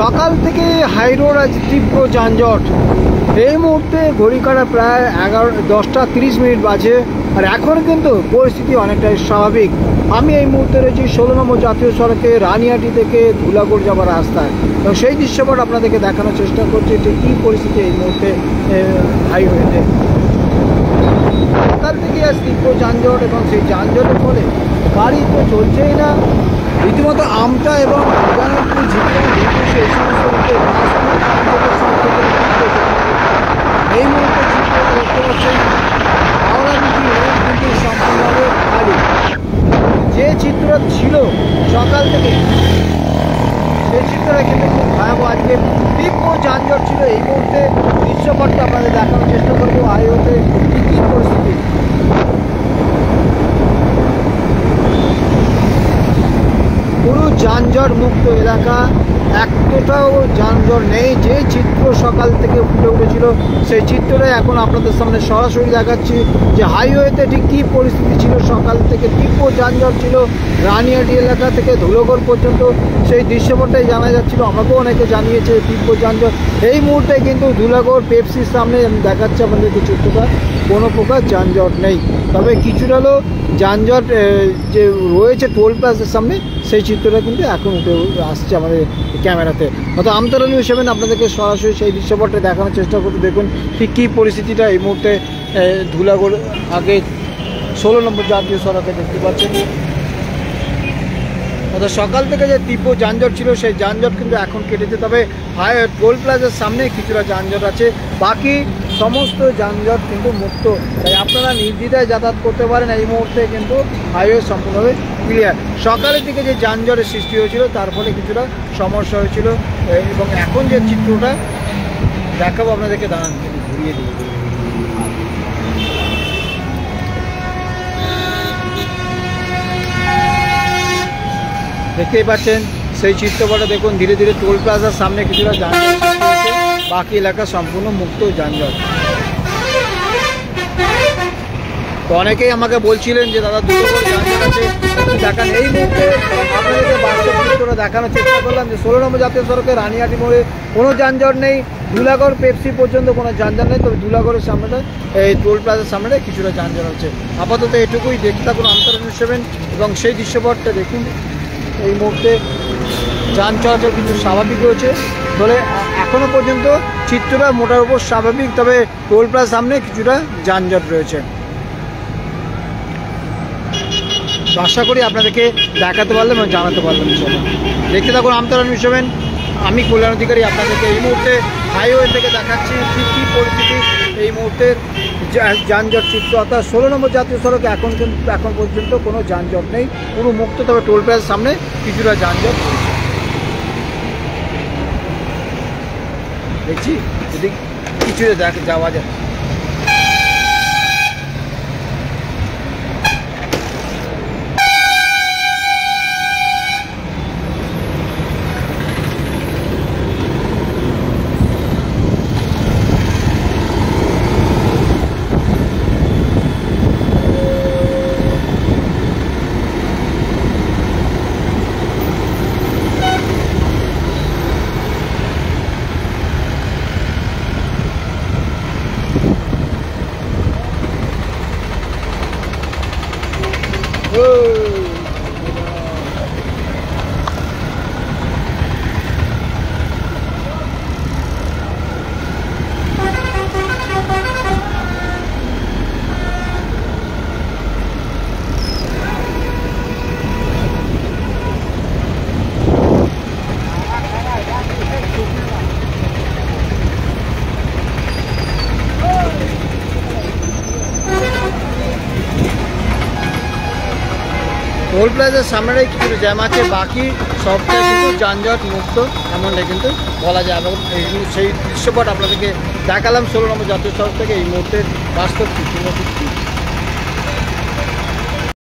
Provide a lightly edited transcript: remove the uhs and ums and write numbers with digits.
সকাল থেকে high road আজ তীব্র যানজট। এই মুহূর্তে ঘড়ি কাটা প্রায় 10:30 বাজে, আর এখন কিন্তু পরিস্থিতি অনেকটাই স্বাভাবিক। আমি এই মুহূর্তে রয়েছি 16 নম্বর জাতীয় সড়কে রানিয়াটি থেকে ধুলাগড় যাবার রাস্তায়, এবং সেই দৃশ্যপট আপনাদেরকে দেখানোর চেষ্টা করছি যে কী পরিস্থিতি এই মুহূর্তে হাইওয়েতে। সকাল থেকে আজ তীব্র যানজট, এবং সেই যানজটের ফলে গাড়ি তো চলছেই না। রীতিমতো আমটা এবং এই মুহূর্তে দেখতে পাচ্ছেন হাওড়া ব্রিজ কিন্তু সম্পূর্ণভাবে খালি। যে চিত্র ছিল সকাল থেকে সেই চিত্রটা কিন্তু খুব ভয়াবহ। আজকে তীব্র যানজট ছিল। এই মুহূর্তে দৃশ্যপটটা আপনাদের দেখানোর চেষ্টা করবো হাইওয়েতে কী কী পরিস্থিতি। পুরো যানজট মুক্ত এলাকা, একটাও যানজট নেই। যে চিত্র সকাল থেকে ফুটে উঠেছিল সেই চিত্রটাই এখন আপনাদের সামনে সরাসরি দেখাচ্ছি যে হাইওয়েতে ঠিক কী পরিস্থিতি ছিল। সকাল থেকে তীব্র যানজট ছিল রানিয়াটি এলাকা থেকে ধুলাগড় পর্যন্ত, সেই দৃশ্যপটটাই জানা যাচ্ছিল। আমাকেও অনেকে জানিয়েছে তীব্র যানজট। এই মুহূর্তে কিন্তু ধুলাগড় পেপসির সামনে আমি দেখাচ্ছি আপনাদেরকে চিত্রটা, কোনো প্রকার যানজট নেই। তবে কিছুটা হলো যানজট যে রয়েছে টোল প্লাজার সামনে, সেই চিত্রটা কিন্তু এখন উঠে আসছে আমাদের ক্যামেরাতে। হয়তো আমতলা নিউজ 7 আপনাদেরকে সরাসরি সেই দৃশ্যপটটা দেখানোর চেষ্টা করতে। দেখুন ঠিক কী পরিস্থিতিটা এই মুহূর্তে ধুলাগড় আগে 16 নম্বর জাতীয় সড়কে দেখতে পাচ্ছেন। অর্থাৎ সকাল থেকে যে তীব্র যানজট ছিল সেই যানজট কিন্তু এখন কেটেছে। তবে টোল প্লাজার সামনে কিছুটা যানজট আছে, বাকি সমস্ত যানজট কিন্তু মুক্ত। তাই আপনারা নির্দ্বিধায় যাতায়াত করতে পারেন। এই মুহূর্তে কিন্তু হাইওয়ে সম্পূর্ণভাবে ক্লিয়ার। সকালের দিকে যে যানজটের সৃষ্টি হয়েছিল তার ফলে কিছুটা সমস্যা হয়েছিল, এবং এখন যে চিত্রটা দেখাবো আপনাদেরকে, দাঁড়ান ঘুরিয়ে দিই। দেখতেই পাচ্ছেন সেই চিত্রপটে। দেখুন ধীরে ধীরে টোল প্লাজার সামনে কিছুটা যানজট সৃষ্টি হয়েছে, বাকি এলাকা সম্পূর্ণ মুক্ত যানজট। তো অনেকেই আমাকে বলছিলেন যে দাদা দুটো করে যানজট আছে দেখান। এই মুহূর্তে আপনাদেরকে বাস্তব চিত্রটা দেখানোর চেষ্টা করলাম যে 16 নম্বর জাতীয় সড়কে রানিয়াটি মোড়ে কোনো যানজট নেই, ধুলাগড় পেপসি পর্যন্ত কোনো যানজট নেই। তবে ধুলাগড়ের সামনেটা এই টোল প্লাজার সামনে কিছুটা যানজট হচ্ছে। আপাতত এটুকুই। দেখতে থাকুন আমতলা নিউজ 7, এবং সেই দৃশ্যপটটা দেখুন। এই মুহূর্তে যান চলাচল কিন্তু স্বাভাবিক রয়েছে। ফলে এখনও পর্যন্ত চিত্রটা মোটার উপর স্বাভাবিক, তবে টোল প্লাজার সামনে কিছুটা যানজট রয়েছে। আশা করি আপনাদেরকে দেখাতে পারলাম এবং জানাতে পারলাম। দেখতে থাকুন আমতলা নিউজ 7। আমি কল্যাণ অধিকারী আপনাদেরকে এই মুহূর্তে হাইওয়ে থেকে দেখাচ্ছি ঠিক কী পরিস্থিতি এই মুহূর্তের যানজট চিত্র। অর্থাৎ 16 নম্বর জাতীয় সড়কে এখন পর্যন্ত কোনো যানজট নেই, পুরো মুক্ত। তবে টোল প্লাজার সামনে কিছুটা যানজট দেখছি, যদি কিছু যাওয়া যায়। টোল প্লাজার সামনেটাই কিছু জ্যাম আছে, বাকি সবটাই কিন্তু যানজট মুক্ত এমনটা কিন্তু বলা যায়। এবং সেই দৃশ্যপট আপনাদেরকে দেখালাম 16 নম্বর জাতীয় সড়ক থেকে এই মুহূর্তের বাস্তব চিত্র।